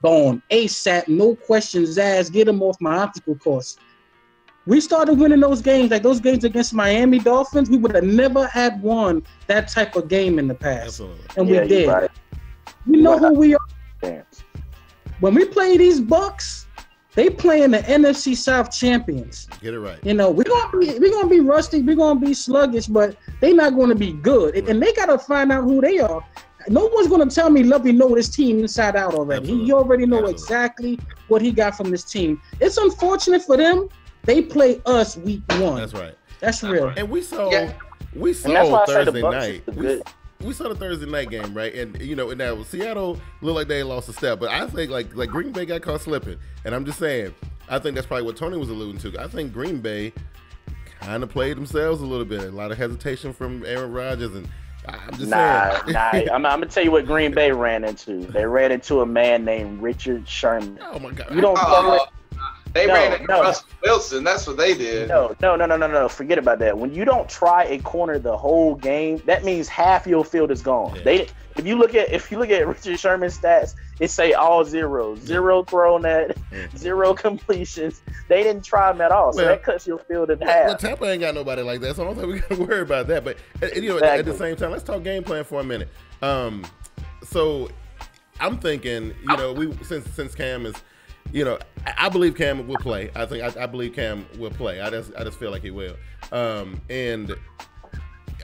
gone ASAP, no questions asked, get him off my obstacle course. We started winning those games, like those games against Miami Dolphins. We would have never had won that type of game in the past. Absolutely. And we did. Right. We know who we are. Damn. When we play these Bucks, they playing the NFC South champions. Get it right. You know, we're gonna be rusty, we're gonna be sluggish, but they're not gonna be good. And they gotta find out who they are. No one's gonna tell me Lovey know this team inside out already. Absolutely. He already know exactly what he got from this team. It's unfortunate for them. They play us week 1. That's right. That's real. And we saw Thursday night. We saw the Thursday night game, right? And and now Seattle looked like they lost a step, but I think like Green Bay got caught slipping. And I'm just saying, I think that's probably what Tony was alluding to. I think Green Bay kind of played themselves a little bit. A lot of hesitation from Aaron Rodgers, and I'm just saying. I'm gonna tell you what Green Bay ran into. They ran into a man named Richard Sherman. Oh my God! You don't throw it. They ran into Russell Wilson. That's what they did. No. Forget about that. When you don't try a corner the whole game, that means half your field is gone. Yeah. If you look at Richard Sherman's stats, it say all zeros. 0 thrown at, 0 completions. They didn't try them at all, so that cuts your field in half. Well, Tampa ain't got nobody like that, so I don't think we got to worry about that. But Exactly. At the same time, let's talk game plan for a minute. So I'm thinking, we since Cam is. I believe Cam will play. I believe Cam will play. I just feel like he will. And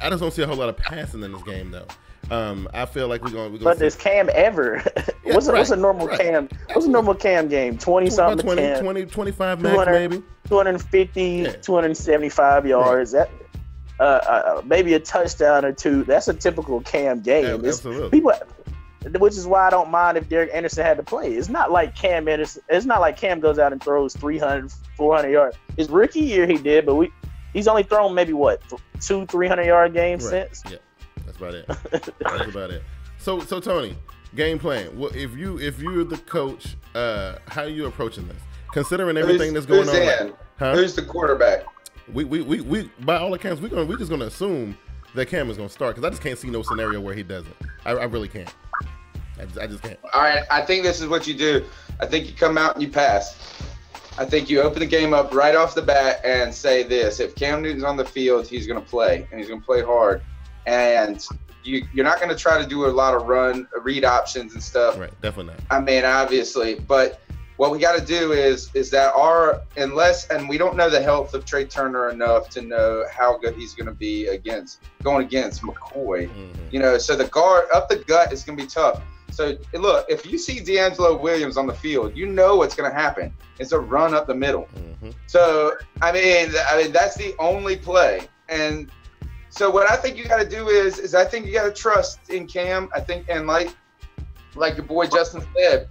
I just don't see a whole lot of passing in this game, though. I feel like we're gonna. But does Cam ever? What's a normal Cam? What's a normal Cam game? 20-something. 20, 25 max, maybe. 250, 275 yards. Right. That maybe a touchdown or two. That's a typical Cam game. Yeah, absolutely. Which is why I don't mind if Derek Anderson had to play. It's not like Cam goes out and throws 300, 400 yards. His rookie year he did, but he's only thrown maybe 200-300 yard games since. Yeah, that's about it. That's about it. So Tony, game plan. Well, if you're the coach, how are you approaching this? Considering everything that's going on, Who's the quarterback? We by all accounts we're just gonna assume that Cam is gonna start because I just can't see no scenario where he doesn't. I really can't. I just can't. All right, I think this is what you do. I think you come out and you pass. I think you open the game up right off the bat and say this: if Cam Newton's on the field, he's going to play, and he's going to play hard. And you're not going to try to do a lot of read options and stuff. Right, definitely not. I mean, obviously, but what we got to do is that and we don't know the health of Trey Turner enough to know how good he's going to be going against McCoy. Mm-hmm. So the guard up the gut is going to be tough. So, look, if you see D'Angelo Williams on the field, you know what's going to happen. It's a run up the middle. Mm-hmm. So, I mean, that's the only play. And so what I think you got to do is I think you got to trust in Cam. I think, and like your boy Justin said,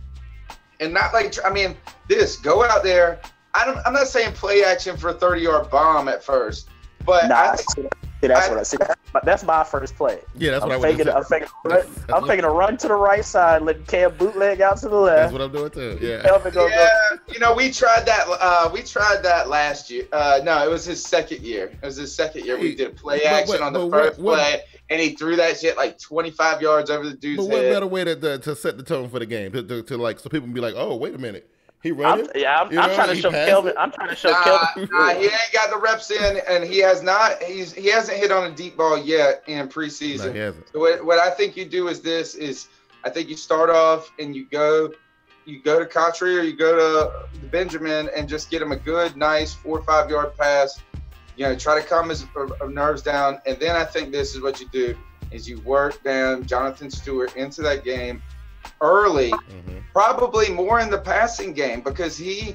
and not go out there. I'm not saying play action for a 30-yard bomb at first, but that's my first play. Yeah, that's what I'm faking a run to the right side, letting Cam bootleg out to the left. That's what I'm doing too. Yeah. We tried that last year. No, it was his second year. We did play action on the first play, and he threw that shit like 25 yards over the dude's head. But what better way to set the tone for the game to like so people can be like, oh, wait a minute. He running? I'm trying to show Kelvin. Nah, he ain't got the reps in, and he has not. He hasn't hit on a deep ball yet in preseason. No, he hasn't. So what I think you do is I think you start off and you go, you go to Cottree or you go to Benjamin and just get him a good, nice 4 or 5 yard pass. You know, try to calm his nerves down. And then I think this is what you do is you work down Jonathan Stewart into that game early, probably more in the passing game because he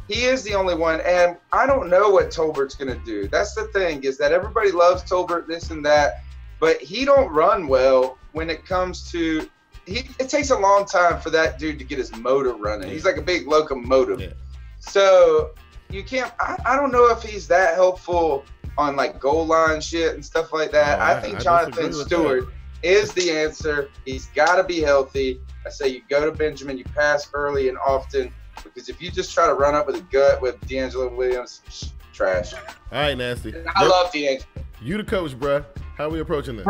is the only one. And I don't know what Tolbert's going to do. That's the thing is that everybody loves Tolbert, this and that, but he don't run well when it comes to it takes a long time for that dude to get his motor running. He's like a big locomotive. Yeah. So you can't, I don't know if he's that helpful on like goal line shit and stuff like that. I think Jonathan Stewart is the answer. He's got to be healthy. I say you go to Benjamin, you pass early and often, because if you just try to run up with a gut with D'Angelo Williams, trash. All right, Nasty. I love D'Angelo. You the coach, bruh. How are we approaching this?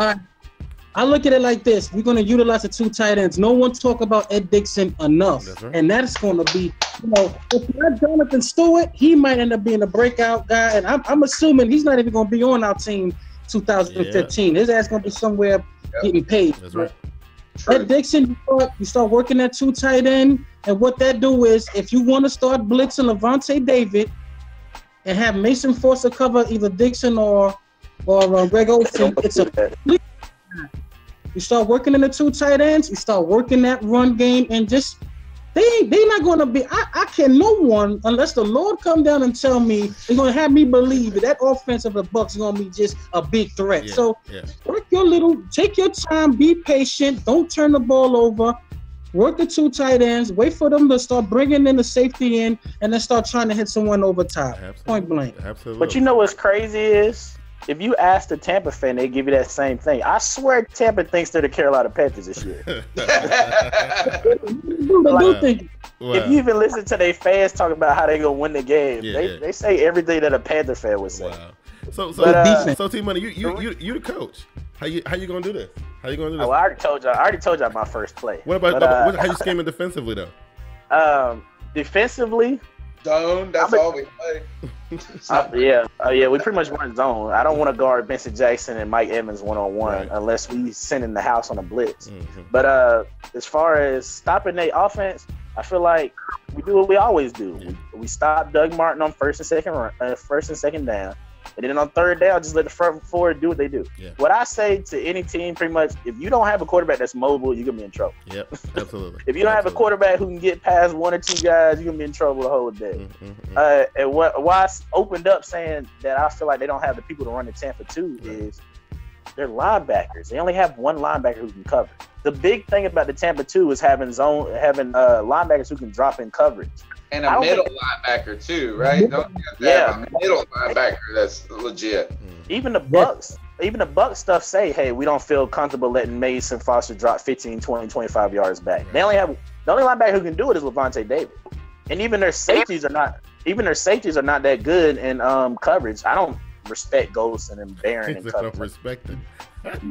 I look at it like this. We're going to utilize the 2 tight ends. No one talk about Ed Dickson enough. That's right. And that's going to be, you know, if not Jonathan Stewart, he might end up being a breakout guy. And I'm assuming he's not even going to be on our team 2015. His ass going to be somewhere getting paid. That's right. Ed Dickson, you start working that 2 tight end. And what that do is, if you want to start blitzing Levante David and have Mason Forster cover either Dickson or Greg Olsen, it's a complete. You start working in the 2 tight ends. You start working that run game, and just they not going to be. I can no one unless the Lord come down and tell me they're going to have me believe that offense of the Bucs is going to be just a big threat. So work take your time, be patient, don't turn the ball over. Work the 2 tight ends. Wait for them to start bringing in the safety in, and then start trying to hit someone over top. Point blank. Absolutely. But you know what's crazy is, if you ask the Tampa fan, they give you that same thing. I swear Tampa thinks they're the Carolina Panthers this year. If you even listen to their fans talk about how they gonna win the game, they say everything that a Panther fan would say. Wow. So T-Money, you the coach. How you gonna do this? How you gonna do this? Oh, I already told y'all my first play. What about how you scheming defensively though? Defensively, zone. That's all we play. We pretty much run zone. I don't want to guard Benson Jackson and Mike Evans one-on-one unless we send in the house on a blitz. But as far as stopping their offense, I feel like we do what we always do. We stop Doug Martin on first and second down. And then on third down, just let the front four do what they do. Yeah. What I say to any team, pretty much, if you don't have a quarterback that's mobile, you're going to be in trouble. Yep, absolutely. If you don't have a quarterback who can get past 1 or 2 guys, you're going to be in trouble the whole day. And why I opened up saying that I feel like they don't have the people to run the Tampa 2 is they're linebackers. They only have 1 linebacker who can cover. The big thing about the Tampa 2 is having linebackers who can drop in coverage. And a middle linebacker too, right? Don't a middle linebacker that's legit. Even the Bucs stuff say, hey, we don't feel comfortable letting Mason Foster drop 15, 20, 25 yards back. Right. The only linebacker who can do it is Levante David. And even their safeties are not that good in coverage. I don't respect Golson and Barron in coverage. I don't respect it.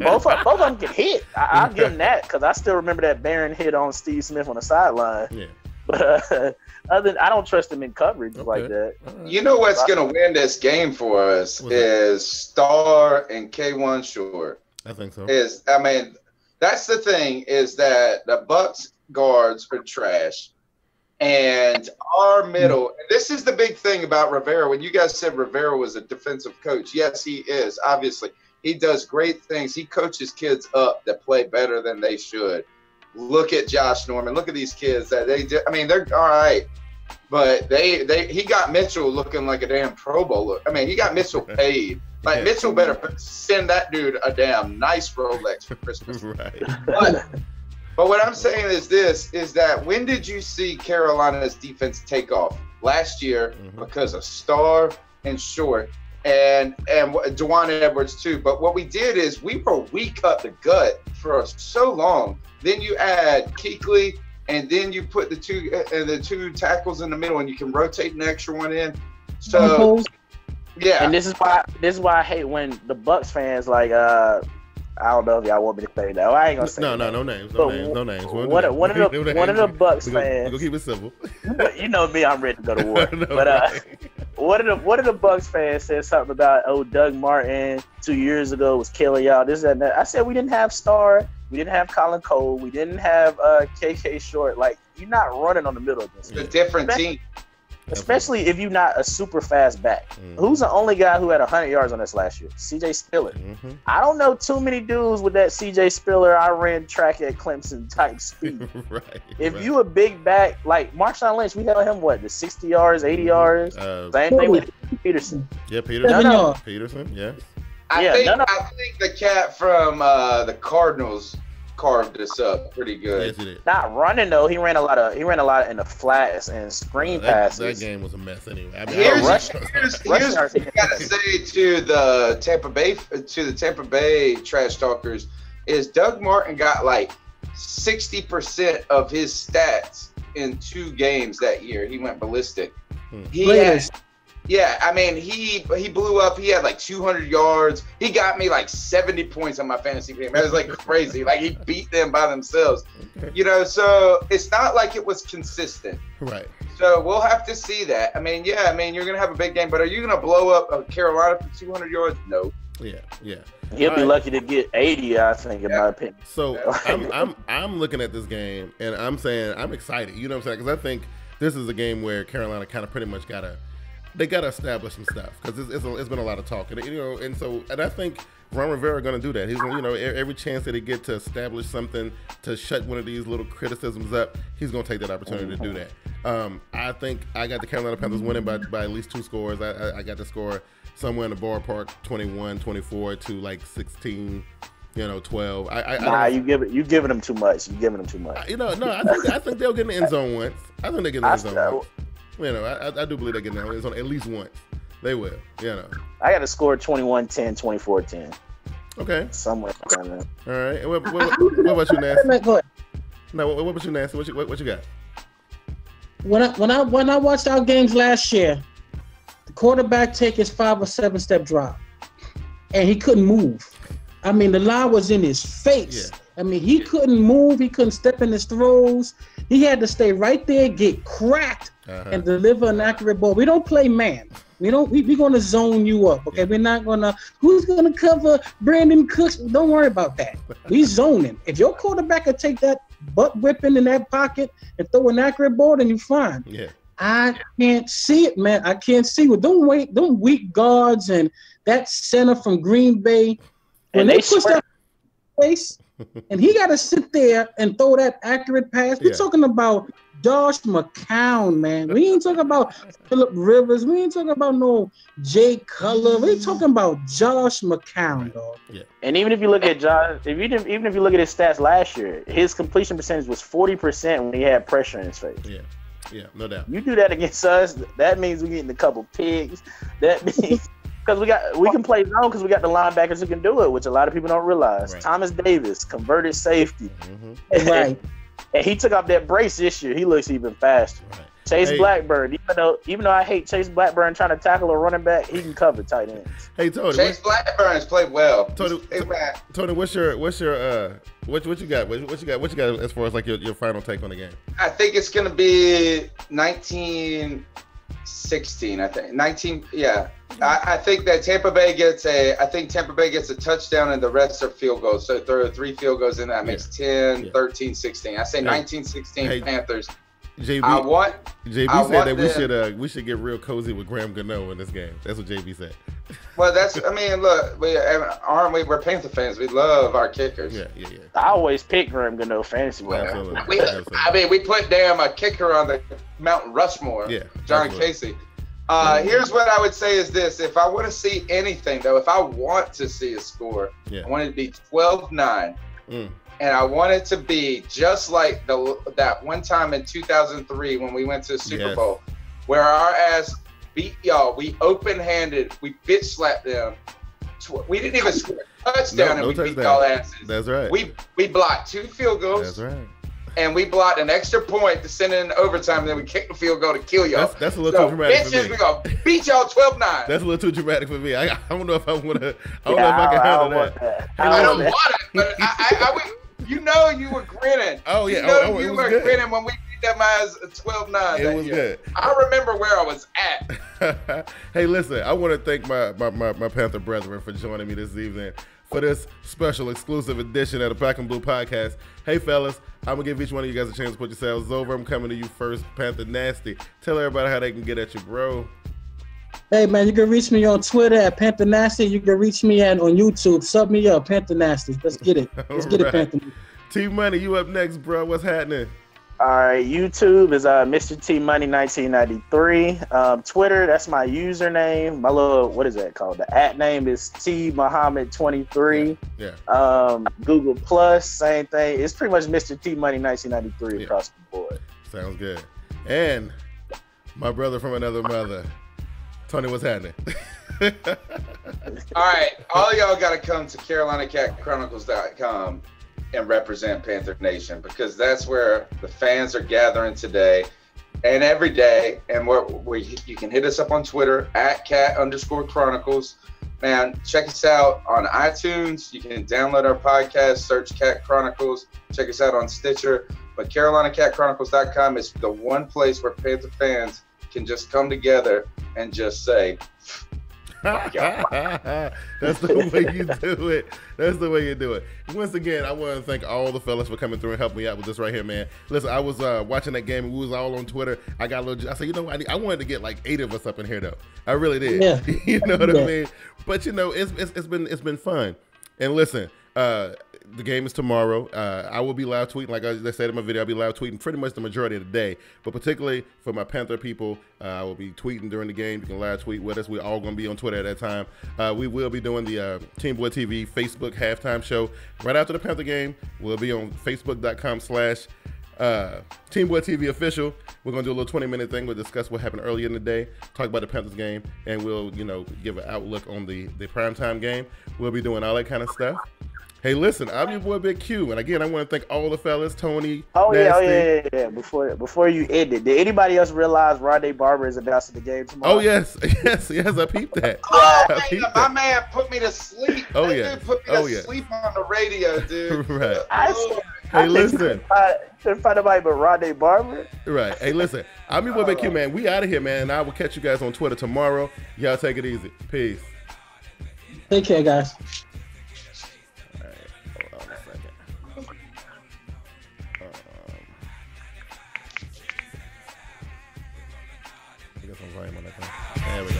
Both of them get hit. I'll give them that because I still remember that Barron hit on Steve Smith on the sideline. Yeah. But I don't trust him in coverage like that. You know what's going to win this game for us is Starr and K1 Short. I think so. That's the thing is that the Bucs guards are trash. And our middle, and this is the big thing about Rivera. When you guys said Rivera was a defensive coach, yes, he is. Obviously, he does great things. He coaches kids up that play better than they should. Look at Josh Norman. Look at these kids that they're all right, but he got Mitchell looking like a damn Pro Bowler. He got Mitchell paid. Like Mitchell better send that dude a damn nice Rolex for Christmas. Right. But what I'm saying is that when did you see Carolina's defense take off? Last year because of Starr and Short and Dewan Edwards too. But what we did is we were weak up the gut for so long. Then you add Kuechly, and then you put the two tackles in the middle, and you can rotate an extra one in. So, yeah. And this is why I hate when the Bucs fans I don't know if y'all want me to say that. I ain't gonna say no names. No names. One of the Bucs fans. We're gonna keep it simple. You know me, I'm ready to go to war. One of the Bucs fans said something about Doug Martin 2 years ago was killing y'all. This and that. I said we didn't have Starr. We didn't have Colin Cole. We didn't have KK Short. Like you're not running on the middle against a different team. Especially if you're not a super fast back. Who's the only guy who had 100 yards on us last year? CJ Spiller. I don't know too many dudes with that CJ Spiller, I ran track at Clemson type speed. If you a big back, like Marshawn Lynch, we held him, the 60 yards, 80 yards? Same thing with Peterson. Yeah, Peterson. Peterson, yes. I think the cat from the Cardinals carved this up pretty good. Yes, he did. Not running though. He ran a lot in the flats and screen passes. That game was a mess anyway. I mean, here's what you gotta say to the Tampa Bay trash talkers is Doug Martin got like 60% of his stats in 2 games that year. He went ballistic. Yeah, I mean, he blew up. He had like 200 yards. He got me like 70 points on my fantasy team. It was like crazy. Like he beat them by themselves. So it's not like it was consistent. Right. So we'll have to see that. I mean, you're going to have a big game, but are you going to blow up Carolina for 200 yards? No. Yeah. He'll be lucky to get 80, I think, in my opinion. So I'm looking at this game and I'm saying I'm excited. You know what I'm saying? Because I think this is a game where Carolina kind of pretty much got to establish some stuff because it's been a lot of talk, and I think Ron Rivera going to do that. He's every chance that he get to establish something to shut one of these little criticisms up, he's going to take that opportunity to do that. I think I got the Carolina Panthers winning by at least 2 scores. I got the score somewhere in the ballpark, 21-24 to like 16. 12. You giving them too much. You giving them too much. I think they'll get in the end zone once. I think they get in the end zone once. I do believe they get in the end zone at least once. They will. I got to score 21-10, 24-10. Okay. Somewhere down there. All right. What about you, Nasty? No, what about you, Nasty? What you got? When I watched our games last year, the quarterback take his 5 or 7 step drop, and he couldn't move. I mean, the line was in his face. Yeah. I mean, he couldn't move. He couldn't step in his throws. He had to stay right there, get cracked, and deliver an accurate ball. We don't play man. We're going to zone you up, okay? We're not going to – who's going to cover Brandon Cooks? Don't worry about that. We zoning. If your quarterback could take that butt whipping in that pocket and throw an accurate ball, then you're fine. Yeah. I can't see it, man. I can't see it. Them weak guards and that center from Green Bay – when they push that face, and he got to sit there and throw that accurate pass. We're talking about Josh McCown, man. We ain't talking about Phillip Rivers. We ain't talking about no Jay Cutler. We're talking about Josh McCown, dog. Yeah. And even if you look at Josh, even if you look at his stats last year, his completion percentage was 40% when he had pressure in his face. Yeah, no doubt. You do that against us, that means we're getting a couple pigs. That means. Because we can play zone because we got the linebackers who can do it, which a lot of people don't realize. Right. Thomas Davis, converted safety. Right. And he took off that brace this year. He looks even faster. Right. Chase Blackburn, even though I hate Chase Blackburn trying to tackle a running back, he can cover tight ends. Hey Tony, Chase Blackburn has played well. Tony, what's your what you got? What you got as far as like your final take on the game? I think it's gonna be 19-16. I think 19. Yeah. I think that Tampa Bay gets a touchdown and the rest are field goals. So throw 3 field goals in that makes 10, 13, 16. I say 19-16 Panthers. JB said that we should get real cozy with Graham Gano in this game. That's what JB said. Well, look, we're Panther fans. We love our kickers. Yeah. I always pick Graham Gano fantasy. Absolutely. We put a kicker on the Mount Rushmore. Yeah, John Casey. Here's what I would say is this. If I want to see anything, though, if I want to see a score, I want it to be 12-9. And I want it to be just like that one time in 2003 when we went to the Super Bowl, where our ass beat y'all. We open-handed. We bitch slapped them. We didn't even score a touchdown, and we beat y'all asses. That's right. We blocked 2 field goals. That's right. And we blocked an extra point to send in overtime, and then we kicked the field goal to kill y'all. That's a little too dramatic for me. We're going to beat y'all 12-9. That's a little too dramatic for me. I don't know if I want to. I don't know if I can handle that. I don't want it, but I would. You were grinning. Oh yeah, you were grinning when we beat them as 12-9. It was good. I remember where I was at. Hey, listen, I want to thank my Panther brethren for joining me this evening. for this special exclusive edition of the Black and Blue Podcast. Hey, fellas, I'm going to give each one of you guys a chance to put yourselves over. I'm coming to you first, PantherNasty. Tell everybody how they can get at you, bro. Hey, man, you can reach me on Twitter at PantherNasty. You can reach me on YouTube. Sub me up, PantherNasty. Let's get it. Let's get it, Panther. TeamMoney, you up next, bro. What's happening? All right, YouTube is MrTmoney 1993. Twitter, that's my username. My little, what is that called? The @ name is TMuhammad23. Yeah. Google Plus, same thing. It's pretty much MrTmoney 1993 across the board. Sounds good. And my brother from another mother, Tony, what's happening? All right, all of y'all got to come to CarolinaCatChronicles.com and represent Panther Nation, because that's where the fans are gathering today and every day. And you can hit us up on Twitter at @cat_Chronicles. Man, check us out on iTunes. You can download our podcast, search Cat Chronicles. Check us out on Stitcher. But CarolinaCatChronicles.com is the one place where Panther fans can just come together and just say, that's the way you do it. That's the way you do it. Once again, I want to thank all the fellas for coming through and helping me out with this right here, man. Listen, I was watching that game and we was all on Twitter. I said, you know what? I wanted to get like 8 of us up in here though. I really did. Yeah. You know what I mean? But you know, it's been fun. And listen, the game is tomorrow. I will be live tweeting, like I said in my video. I'll be live tweeting pretty much the majority of the day. But particularly for my Panther people, I will be tweeting during the game. You can live tweet with us. We're all going to be on Twitter at that time. We will be doing the TeamBoydTV Facebook halftime show right after the Panther game. We'll be on Facebook.com/TeamBoydTV official. We're going to do a little 20-minute thing. We'll discuss what happened earlier in the day, talk about the Panthers game, and we'll, give an outlook on the primetime game. We'll be doing all that kind of stuff. Hey, listen, I'm your boy Big Q, and again, I want to thank all the fellas, Tony, Nasty. Yeah. Before you end it, did anybody else realize Rondé Barber is announcing the game tomorrow? Oh, yes, I peeped that. My man put me to sleep. Oh, that yeah. dude put me to sleep on the radio, dude. Right. Hey, listen. Couldn't find nobody but Rondé Barber. Right. Hey, listen, I'm your boy Big Q, man. We out of here, man. I will catch you guys on Twitter tomorrow. Y'all take it easy. Peace. Take care, guys. There we go.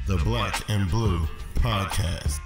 The Black and Blue Podcast.